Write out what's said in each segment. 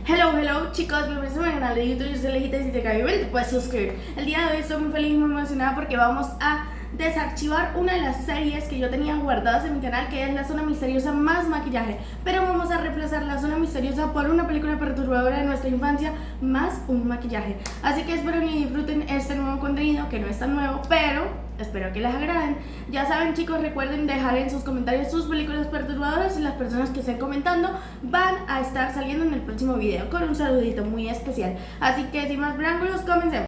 Hello chicos, bienvenidos a mi canal de YouTube. Yo soy Lejita y si te cae bien te puedes suscribir. El día de hoy estoy muy feliz y muy emocionada porque vamos a desarchivar una de las series que yo tenía guardadas en mi canal, que es La Zona Misteriosa más maquillaje. Pero vamos a reemplazar La Zona Misteriosa por una película perturbadora de nuestra infancia más un maquillaje. Así que espero que disfruten este nuevo contenido, que no es tan nuevo, pero espero que les agraden. Ya saben chicos, recuerden dejar en sus comentarios sus películas perturbadoras y las personas que estén comentando van a estar saliendo en el próximo video con un saludito muy especial. Así que sin más preámbulos, comencemos.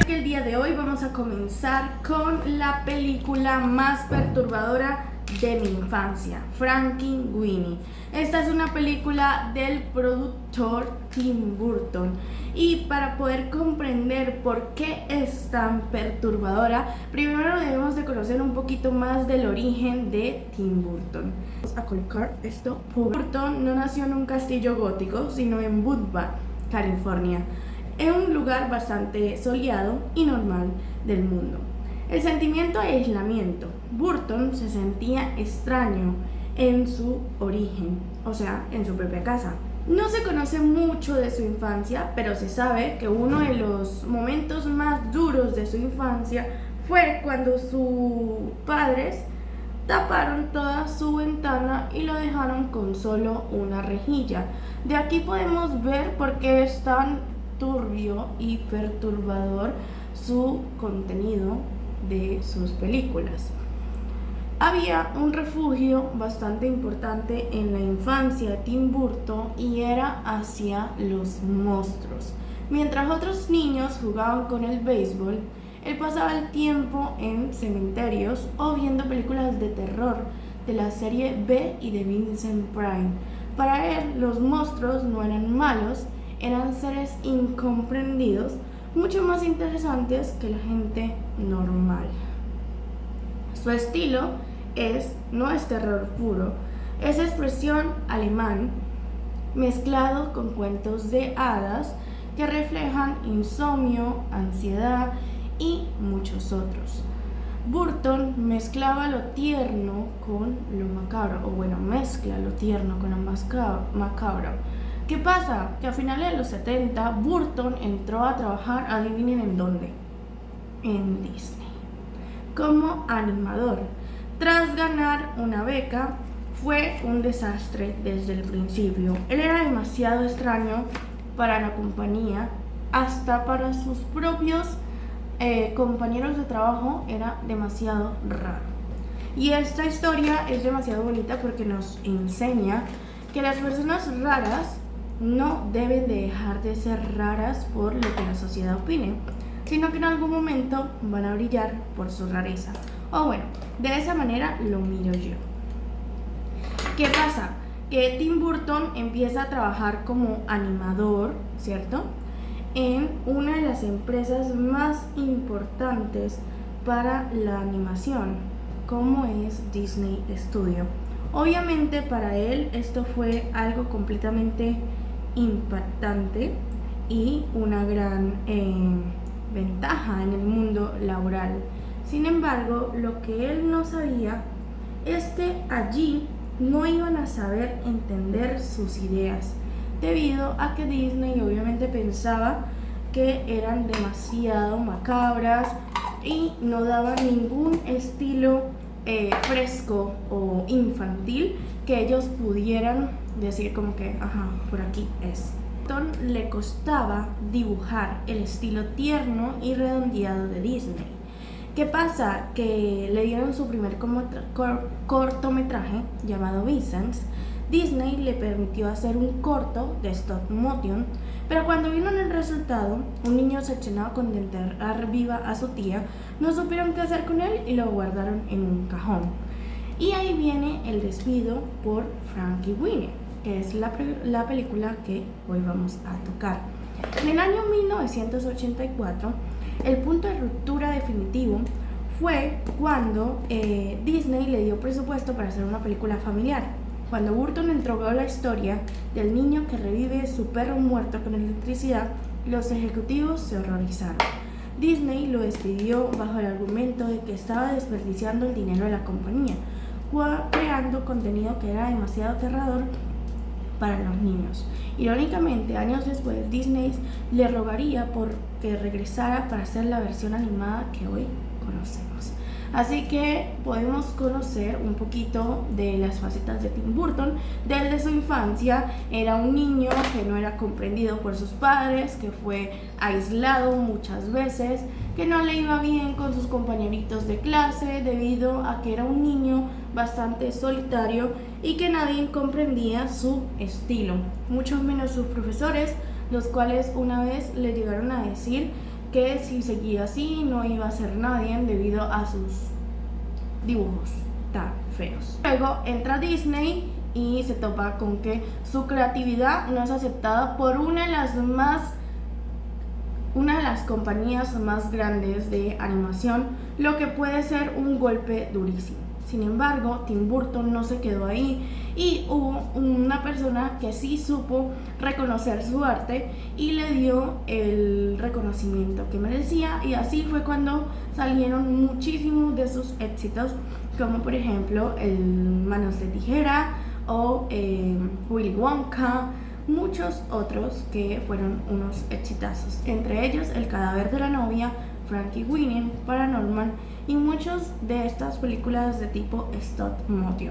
El día de hoy vamos a comenzar con la película más perturbadora de mi infancia, Frankenweenie. Esta es una película del productor Tim Burton, y para poder comprender por qué es tan perturbadora, primero debemos de conocer un poquito más del origen de Tim Burton. Vamos a colocar esto. Burton no nació en un castillo gótico, sino en Woodbine, California, en un lugar bastante soleado y normal del mundo. El sentimiento de aislamiento. Burton se sentía extraño en su origen, o sea, en su propia casa. No se conoce mucho de su infancia, pero se sabe que uno de los momentos más duros de su infancia fue cuando sus padres taparon toda su ventana y lo dejaron con solo una rejilla. De aquí podemos ver por qué es tan turbio y perturbador su contenido de sus películas. Había un refugio bastante importante en la infancia de Tim Burton y era hacia los monstruos. Mientras otros niños jugaban con el béisbol, él pasaba el tiempo en cementerios o viendo películas de terror de la serie B y de Vincent Price. Para él, los monstruos no eran malos, eran seres incomprendidos, mucho más interesantes que la gente normal. Su estilo no es terror puro, es expresión alemán mezclado con cuentos de hadas que reflejan insomnio, ansiedad y muchos otros. Burton mezclaba lo tierno con lo macabro, o bueno, mezcla lo tierno con lo macabro. ¿Qué pasa? Que a finales de los 70 Burton entró a trabajar, adivinen en dónde, en Disney, como animador. Tras ganar una beca, fue un desastre desde el principio. Él era demasiado extraño para la compañía, hasta para sus propios compañeros de trabajo era demasiado raro. Y esta historia es demasiado bonita porque nos enseña que las personas raras no deben de dejar de ser raras por lo que la sociedad opine, sino que en algún momento van a brillar por su rareza. O bueno, de esa manera lo miro yo. ¿Qué pasa? Que Tim Burton empieza a trabajar como animador, ¿cierto?, en una de las empresas más importantes para la animación, como es Disney Studio. Obviamente para él esto fue algo completamente impactante y una gran ventaja en el mundo laboral. Sin embargo, lo que él no sabía es que allí no iban a saber entender sus ideas, debido a que Disney obviamente pensaba que eran demasiado macabras y no daban ningún estilo fresco o infantil que ellos pudieran decir como que, ajá, por aquí es. Le costaba dibujar el estilo tierno y redondeado de Disney. ¿Qué pasa? Que le dieron su primer cortometraje llamado Vincent. Disney le permitió hacer un corto de stop motion, pero cuando vieron el resultado, un niño obsesionado con enterrar viva a su tía, no supieron qué hacer con él y lo guardaron en un cajón. Y ahí viene el despido por Frankenweenie, que es la película que hoy vamos a tocar. En el año 1984, el punto de ruptura definitivo fue cuando Disney le dio presupuesto para hacer una película familiar. Cuando Burton entregó la historia del niño que revive su perro muerto con electricidad, los ejecutivos se horrorizaron. Disney lo despidió bajo el argumento de que estaba desperdiciando el dinero de la compañía, creando contenido que era demasiado aterrador para los niños. Irónicamente, años después, Disney le rogaría por que regresara para hacer la versión animada que hoy conocemos. Así que podemos conocer un poquito de las facetas de Tim Burton. Desde su infancia era un niño que no era comprendido por sus padres, que fue aislado muchas veces, que no le iba bien con sus compañeritos de clase debido a que era un niño bastante solitario y que nadie comprendía su estilo, mucho menos sus profesores, los cuales una vez le llegaron a decir que si seguía así no iba a ser nadie debido a sus dibujos tan feos. Luego entra Disney y se topa con que su creatividad no es aceptada por una de las compañías más grandes de animación, lo que puede ser un golpe durísimo. Sin embargo, Tim Burton no se quedó ahí y hubo una persona que sí supo reconocer su arte y le dio el reconocimiento que merecía, y así fue cuando salieron muchísimos de sus éxitos, como por ejemplo el Manos de Tijera o Willy Wonka, muchos otros que fueron unos exitazos, entre ellos El cadáver de la novia, Frankenweenie, Paranormal y muchas de estas películas de tipo stop motion.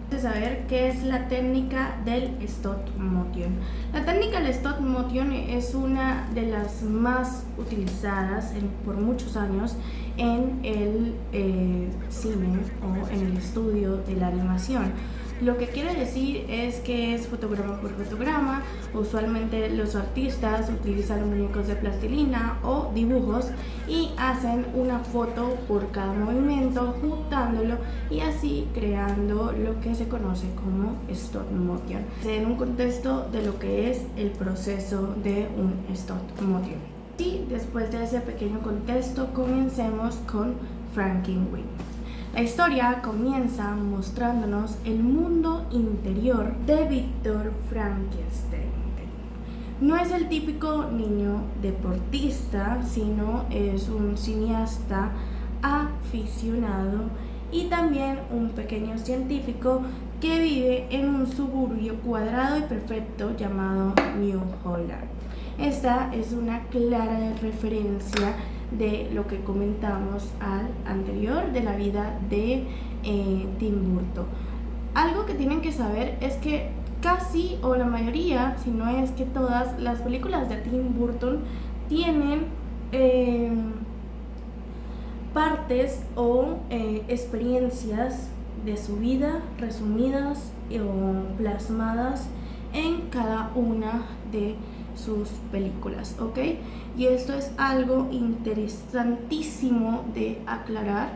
De saber qué es la técnica del stop motion. La técnica del stop motion es una de las más utilizadas por muchos años en el cine o en el estudio de la animación. Lo que quiere decir es que es fotograma por fotograma. Usualmente los artistas utilizan muñecos de plastilina o dibujos y hacen una foto por cada movimiento, juntándolo y así creando lo que se conoce como stop motion, en un contexto de lo que es el proceso de un stop motion. Y después de ese pequeño contexto, comencemos con Frankenweenie. La historia comienza mostrándonos el mundo interior de Víctor Frankenstein. No es el típico niño deportista, sino es un cineasta aficionado y también un pequeño científico que vive en un suburbio cuadrado y perfecto llamado New Holland. Esta es una clara referencia de lo que comentamos al anterior de la vida de Tim Burton. Algo que tienen que saber es que casi, o la mayoría, si no es que todas las películas de Tim Burton tienen partes o experiencias de su vida resumidas o plasmadas en cada una de sus películas, ¿ok? Y esto es algo interesantísimo de aclarar,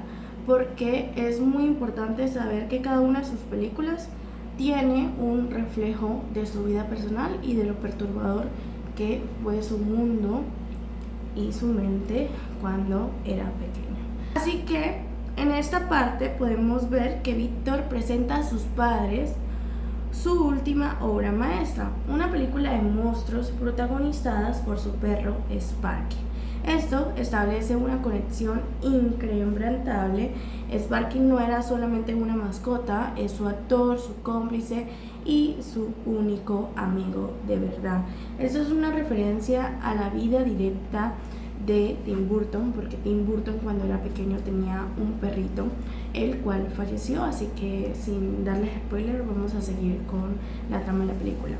porque es muy importante saber que cada una de sus películas tiene un reflejo de su vida personal y de lo perturbador que fue su mundo y su mente cuando era pequeño. Así que en esta parte podemos ver que Víctor presenta a sus padres su última obra maestra, una película de monstruos protagonizadas por su perro Sparky. Esto establece una conexión inquebrantable. Sparky no era solamente una mascota, es su actor, su cómplice y su único amigo de verdad. Esto es una referencia a la vida directa de Tim Burton, porque Tim Burton cuando era pequeño tenía un perrito, el cual falleció, así que sin darles spoiler vamos a seguir con la trama de la película.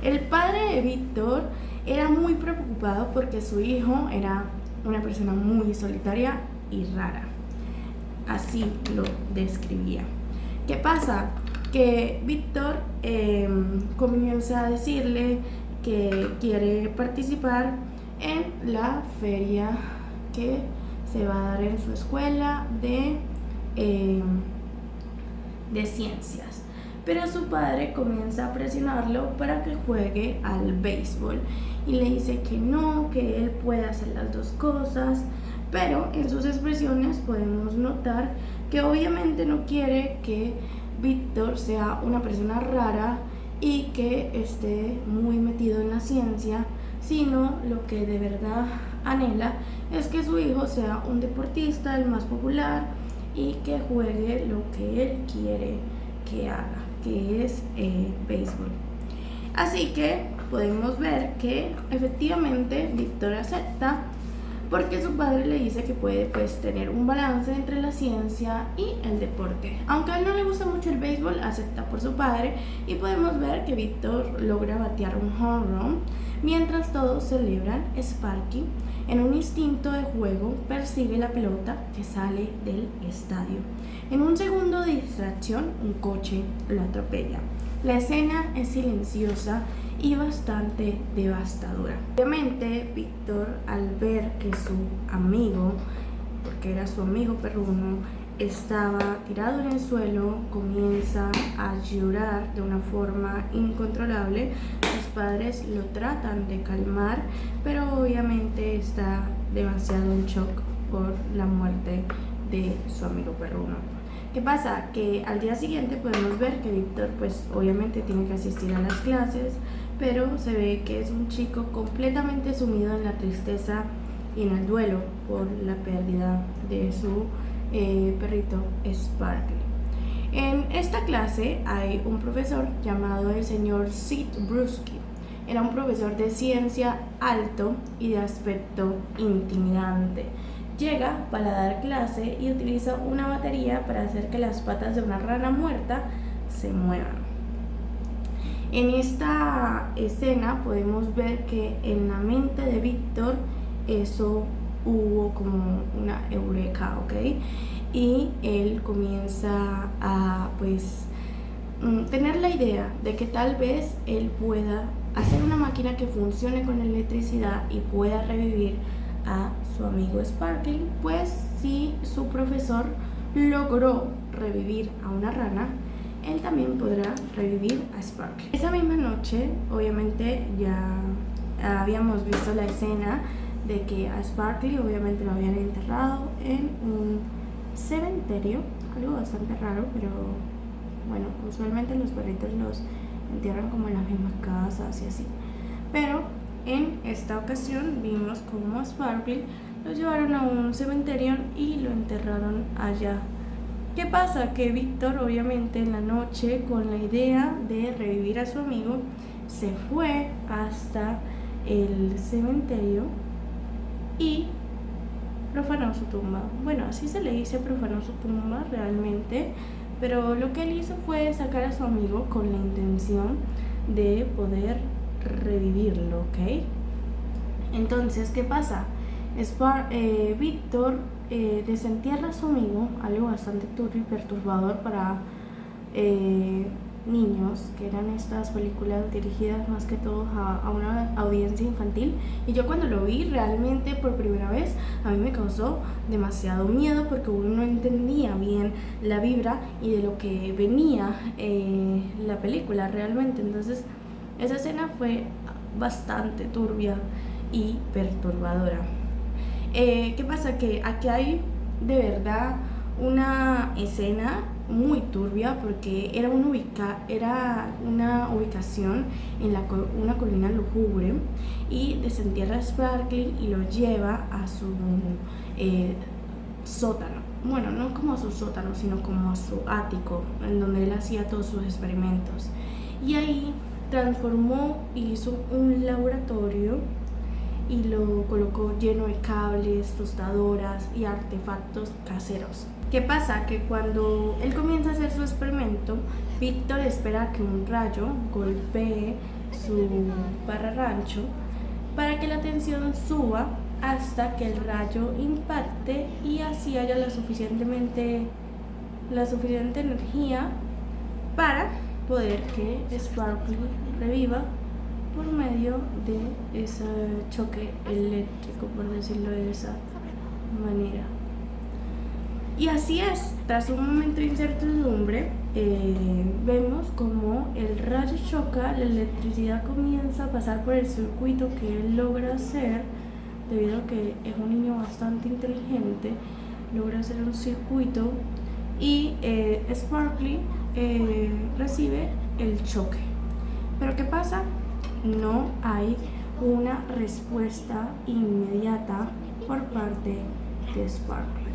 El padre de Víctor era muy preocupado porque su hijo era una persona muy solitaria y rara, así lo describía. ¿Qué pasa? Que Víctor comienza a decirle que quiere participar en la feria que se va a dar en su escuela de ciencias, pero su padre comienza a presionarlo para que juegue al béisbol y le dice que no, que él puede hacer las dos cosas, pero en sus expresiones podemos notar que obviamente no quiere que Víctor sea una persona rara y que esté muy metido en la ciencia, sino lo que de verdad anhela es que su hijo sea un deportista, el más popular, y que juegue lo que él quiere que haga, que es béisbol. Así que podemos ver que efectivamente Víctor acepta, porque su padre le dice que puede tener un balance entre la ciencia y el deporte. Aunque a él no le gusta mucho el béisbol, acepta por su padre, y podemos ver que Víctor logra batear un home run, mientras todos celebran. Sparky, en un instinto de juego, persigue la pelota que sale del estadio. En un segundo de distracción, un coche lo atropella. La escena es silenciosa y bastante devastadora. Obviamente, Víctor, al ver que su amigo, porque era su amigo perruno, estaba tirado en el suelo, comienza a llorar de una forma incontrolable. Sus padres lo tratan de calmar, pero obviamente está demasiado en shock por la muerte de su amigo perruno. ¿Qué pasa? Que al día siguiente podemos ver que Víctor obviamente tiene que asistir a las clases, pero se ve que es un chico completamente sumido en la tristeza y en el duelo por la pérdida de su perrito Sparky. En esta clase hay un profesor llamado el señor Sid Bruschi. Era un profesor de ciencia alto y de aspecto intimidante. Llega para dar clase y utiliza una batería para hacer que las patas de una rana muerta se muevan. En esta escena podemos ver que en la mente de Víctor eso hubo como una eureka, ¿ok? Y él comienza a tener la idea de que tal vez él pueda hacer una máquina que funcione con electricidad y pueda revivir a su amigo Sparkly, pues si su profesor logró revivir a una rana, él también podrá revivir a Sparkly. Esa misma noche, obviamente, ya habíamos visto la escena de que a Sparkly obviamente lo habían enterrado en un cementerio, algo bastante raro, pero bueno, usualmente los perritos los entierran como en las mismas casas y así. Pero en esta ocasión vimos como a Sparkly lo llevaron a un cementerio y lo enterraron allá. ¿Qué pasa? Que Víctor, obviamente, en la noche, con la idea de revivir a su amigo, se fue hasta el cementerio y profanó su tumba. Bueno, así se le dice, profanó su tumba realmente, pero lo que él hizo fue sacar a su amigo con la intención de poder revivirlo, ¿ok? Entonces, ¿qué pasa? Víctor desentierra a su amigo, algo bastante turbio y perturbador para niños, que eran estas películas dirigidas más que todo a una audiencia infantil. Y yo cuando lo vi realmente por primera vez, a mí me causó demasiado miedo, porque uno no entendía bien la vibra y de lo que venía la película realmente. Entonces esa escena fue bastante turbia y perturbadora. ¿Qué pasa? Que aquí hay de verdad una escena muy turbia, porque era una ubicación en una colina lúgubre, y desentierra a Sparkly y lo lleva a su sótano. Bueno, no como a su sótano, sino como a su ático, en donde él hacía todos sus experimentos. Y ahí transformó y hizo un laboratorio y lo colocó lleno de cables, tostadoras y artefactos caseros. ¿Qué pasa? Que cuando él comienza a hacer su experimento, Víctor espera que un rayo golpee su pararrancho para que la tensión suba hasta que el rayo impacte y así haya la suficiente energía para poder que Sparkly reviva por medio de ese choque eléctrico, por decirlo de esa manera. Y así es, tras un momento de incertidumbre, vemos como el rayo choca, la electricidad comienza a pasar por el circuito que él logra hacer, debido a que es un niño bastante inteligente, logra hacer un circuito y Sparkly recibe el choque. Pero ¿qué pasa? No hay una respuesta inmediata por parte de Sparkly.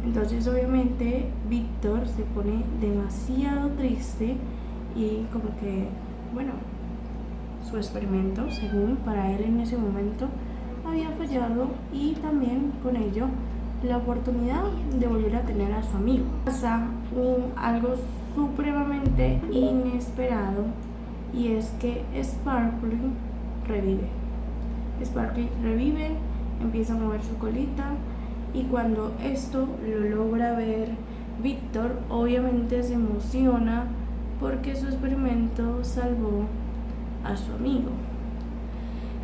Entonces obviamente Víctor se pone demasiado triste y como que, bueno, su experimento, según para él en ese momento, había fallado y también con ello la oportunidad de volver a tener a su amigo. Pasa algo supremamente inesperado y es que Sparkly revive. Sparkly revive, empieza a mover su colita y cuando esto lo logra ver Víctor, obviamente se emociona porque su experimento salvó a su amigo.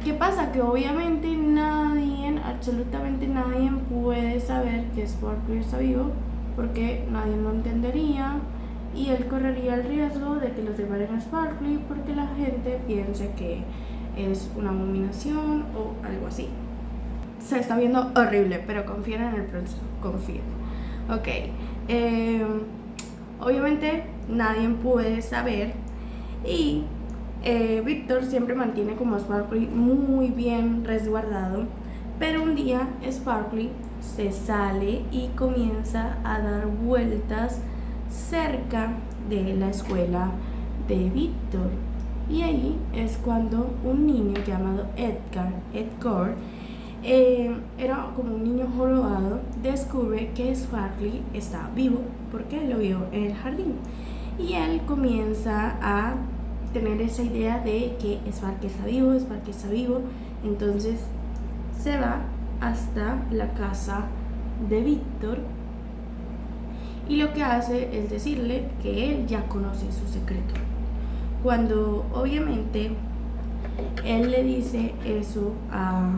¿Qué pasa? Que obviamente nadie, absolutamente nadie puede saber que Sparkly está vivo porque nadie lo entendería y él correría el riesgo de que lo separen a Sparkly porque la gente piense que es una abominación o algo así. Se está viendo horrible, pero confíen en el proceso, confíen. Ok, obviamente nadie puede saber y Víctor siempre mantiene como a Sparkly muy bien resguardado, pero un día Sparkly se sale y comienza a dar vueltas cerca de la escuela de Víctor y ahí es cuando un niño llamado Edgar era como un niño jorobado, descubre que Sparkly está vivo porque lo vio en el jardín y él comienza a tener esa idea de que Sparky está vivo, entonces se va hasta la casa de Víctor y lo que hace es decirle que él ya conoce su secreto. Cuando obviamente él le dice eso a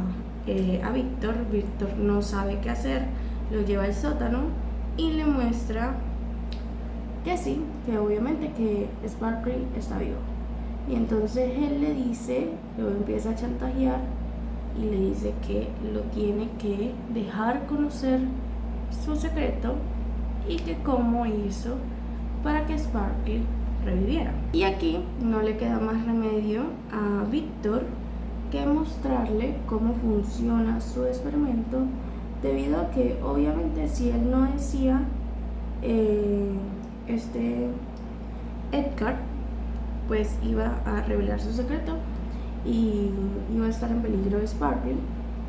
Víctor, Víctor no sabe qué hacer, lo lleva al sótano y le muestra que sí, que obviamente que Sparkly está vivo. Y entonces él le dice, lo empieza a chantajear y le dice que lo tiene que dejar conocer su secreto y que cómo hizo para que Sparkly reviviera. Y aquí no le queda más remedio a Víctor que mostrarle cómo funciona su experimento, debido a que obviamente si él no decía Edgar, pues iba a revelar su secreto y iba a estar en peligro de Sparkly.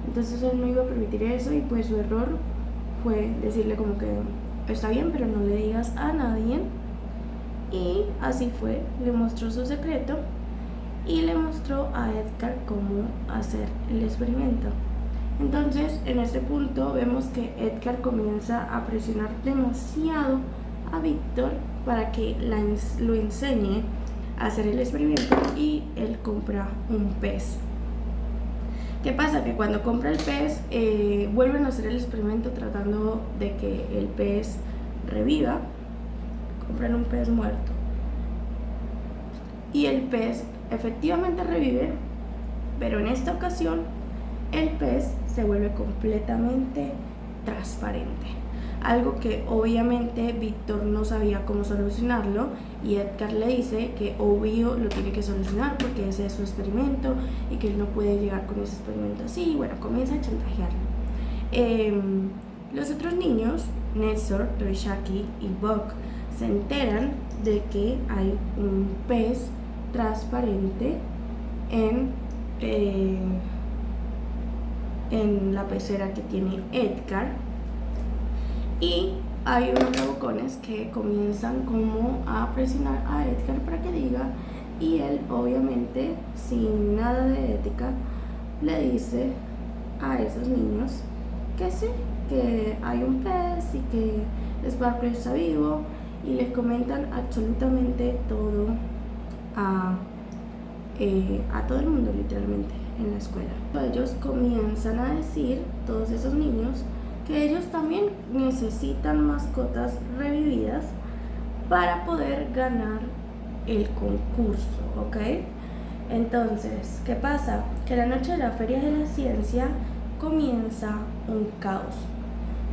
Entonces él no iba a permitir eso y pues su error fue decirle como que está bien, pero no le digas a nadie. Y así fue, le mostró su secreto y le mostró a Edgar cómo hacer el experimento. Entonces en este punto vemos que Edgar comienza a presionar demasiado a Víctor para que lo enseñe a hacer el experimento y él compra un pez. ¿Qué pasa? Que cuando compra el pez vuelven a hacer el experimento tratando de que el pez reviva. Compran un pez muerto y el pez efectivamente revive, pero en esta ocasión el pez se vuelve completamente transparente, algo que obviamente Víctor no sabía cómo solucionarlo y Edgar le dice que obvio lo tiene que solucionar porque ese es su experimento y que él no puede llegar con ese experimento así. Y bueno, comienza a chantajearlo. Los otros niños, Nestor, Reshaki y Buck, se enteran de que hay un pez transparente en la pecera que tiene Edgar y hay unos bravucones que comienzan como a presionar a Edgar para que diga y él obviamente sin nada de ética le dice a esos niños que sí, que hay un pez y que Sparkly está vivo y les comentan absolutamente todo a todo el mundo literalmente en la escuela. Ellos comienzan a decir, todos esos niños, que ellos también necesitan mascotas revividas para poder ganar el concurso, ¿ok? Entonces, ¿qué pasa? Que la noche de la Feria de la Ciencia comienza un caos.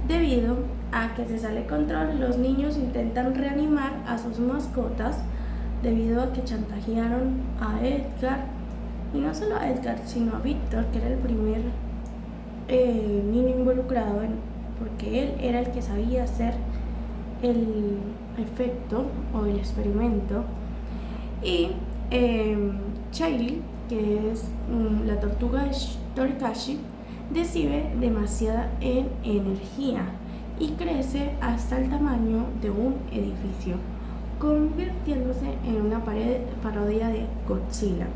Debido a que se sale de control, los niños intentan reanimar a sus mascotas debido a que chantajearon a Edgar Y no solo a Edgar, sino a Víctor, que era el primer niño involucrado, porque él era el que sabía hacer el efecto o el experimento. Y Charlie, que es la tortuga de Torikashi, recibe demasiada energía y crece hasta el tamaño de un edificio, convirtiéndose en una parodia de Godzilla.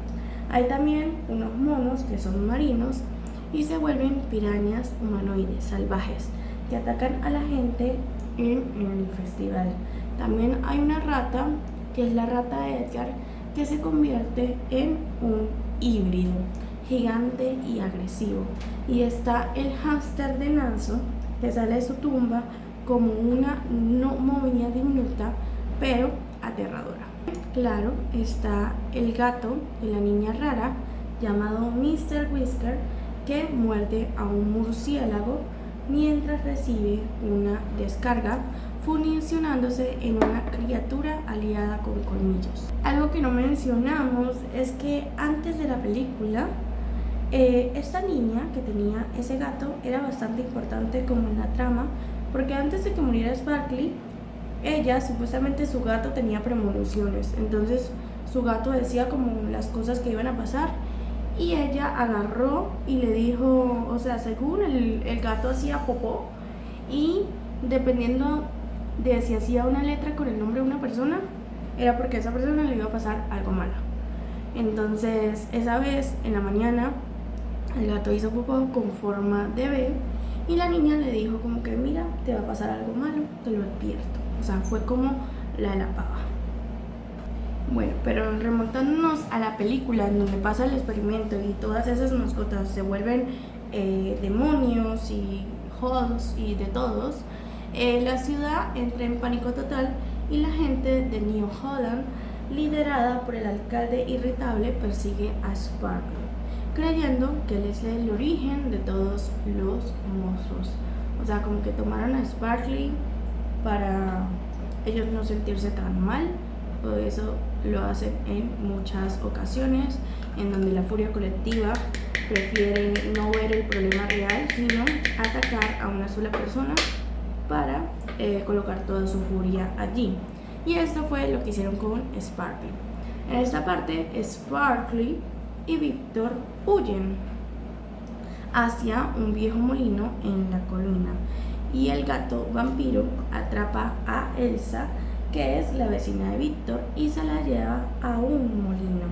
Hay también unos monos que son marinos y se vuelven pirañas humanoides salvajes que atacan a la gente en el festival. También hay una rata, que es la rata de Edgar, que se convierte en un híbrido gigante y agresivo. Y está el hámster de Nanzo, que sale de su tumba como una momia diminuta pero aterradora. Claro, está el gato de la niña rara llamado Mr. Whisker, que muerde a un murciélago mientras recibe una descarga, fusionándose en una criatura aliada con colmillos. Algo que no mencionamos es que antes de la película, esta niña que tenía ese gato era bastante importante como en la trama, porque antes de que muriera Sparkly, ella, supuestamente su gato tenía premoniciones, entonces su gato decía como las cosas que iban a pasar y ella agarró y le dijo, o sea, según el gato hacía popó y dependiendo de si hacía una letra con el nombre de una persona, era porque a esa persona le iba a pasar algo malo. Entonces esa vez en la mañana el gato hizo popó con forma de B y la niña le dijo como que mira, te va a pasar algo malo, te lo advierto. O sea, fue como la de la pava. Bueno, pero remontándonos a la película en donde pasa el experimento y todas esas mascotas se vuelven demonios y halls y de todos, la ciudad entra en pánico total y la gente de New Holland, liderada por el alcalde irritable, persigue a Sparkly, creyendo que él es el origen de todos los monstruos. O sea, como que tomaron a Sparkly para ellos no sentirse tan mal. Todo eso lo hacen en muchas ocasiones, en donde la furia colectiva prefiere no ver el problema real, sino atacar a una sola persona para colocar toda su furia allí. Y esto fue lo que hicieron con Sparkly. En esta parte, Sparkly y Víctor huyen hacia un viejo molino en la colina y el gato vampiro atrapa a Elsa, que es la vecina de Víctor, y se la lleva a un molino.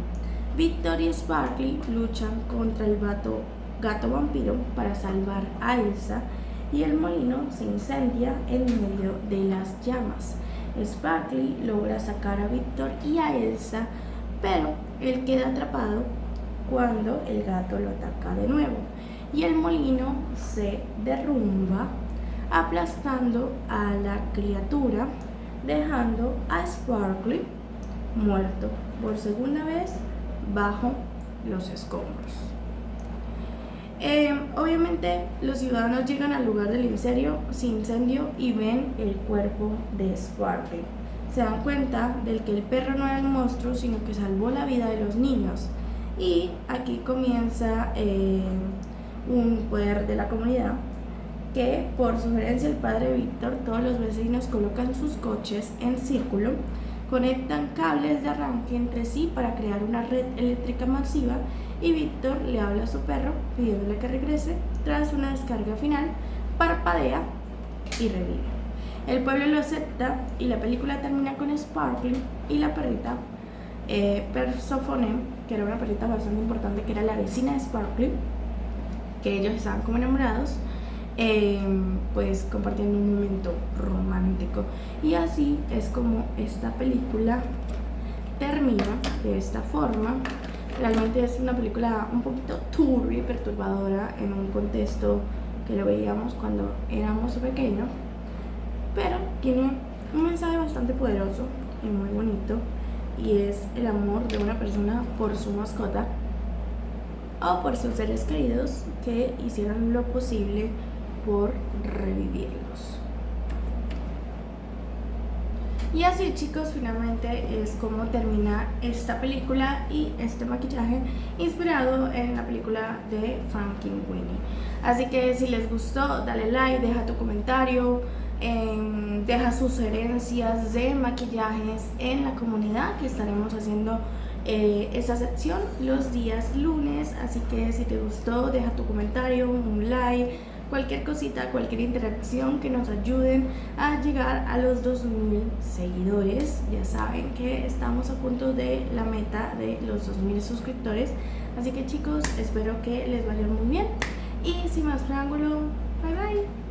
Víctor y Sparkly luchan contra el gato vampiro para salvar a Elsa y el molino se incendia en medio de las llamas. Sparkly logra sacar a Víctor y a Elsa, pero él queda atrapado cuando el gato lo ataca de nuevo y el molino se derrumba, aplastando a la criatura, dejando a Sparkly muerto por segunda vez bajo los escombros. Obviamente los ciudadanos llegan al lugar del incendio y ven el cuerpo de Sparkly. Se dan cuenta de que el perro no era el monstruo, sino que salvó la vida de los niños. Y aquí comienza un poder de la comunidad, que por sugerencia del padre Víctor, todos los vecinos colocan sus coches en círculo, conectan cables de arranque entre sí para crear una red eléctrica masiva y Víctor le habla a su perro pidiéndole que regrese. Tras una descarga final, parpadea y revive. El pueblo lo acepta y la película termina con Sparkly y la perrita Persephone, que era una perrita bastante importante, que era la vecina de Sparkly, que ellos estaban como enamorados, pues compartiendo un momento romántico. Y así es como esta película termina de esta forma. Realmente es una película un poquito turbia y perturbadora en un contexto que lo veíamos cuando éramos pequeños, pero tiene un mensaje bastante poderoso y muy bonito, y es el amor de una persona por su mascota o por sus seres queridos que hicieron lo posible por revivirlos. Y así, chicos, finalmente es como termina esta película y este maquillaje inspirado en la película de Frankenweenie. Así que si les gustó, dale like, deja tu comentario, deja sugerencias de maquillajes en la comunidad, que estaremos haciendo esa sección los días lunes. Así que si te gustó, deja tu comentario, un like, cualquier cosita, cualquier interacción que nos ayuden a llegar a los 2000 seguidores. Ya saben que estamos a punto de la meta de los 2000 suscriptores. Así que, chicos, espero que les vaya muy bien y sin más preámbulo, bye bye.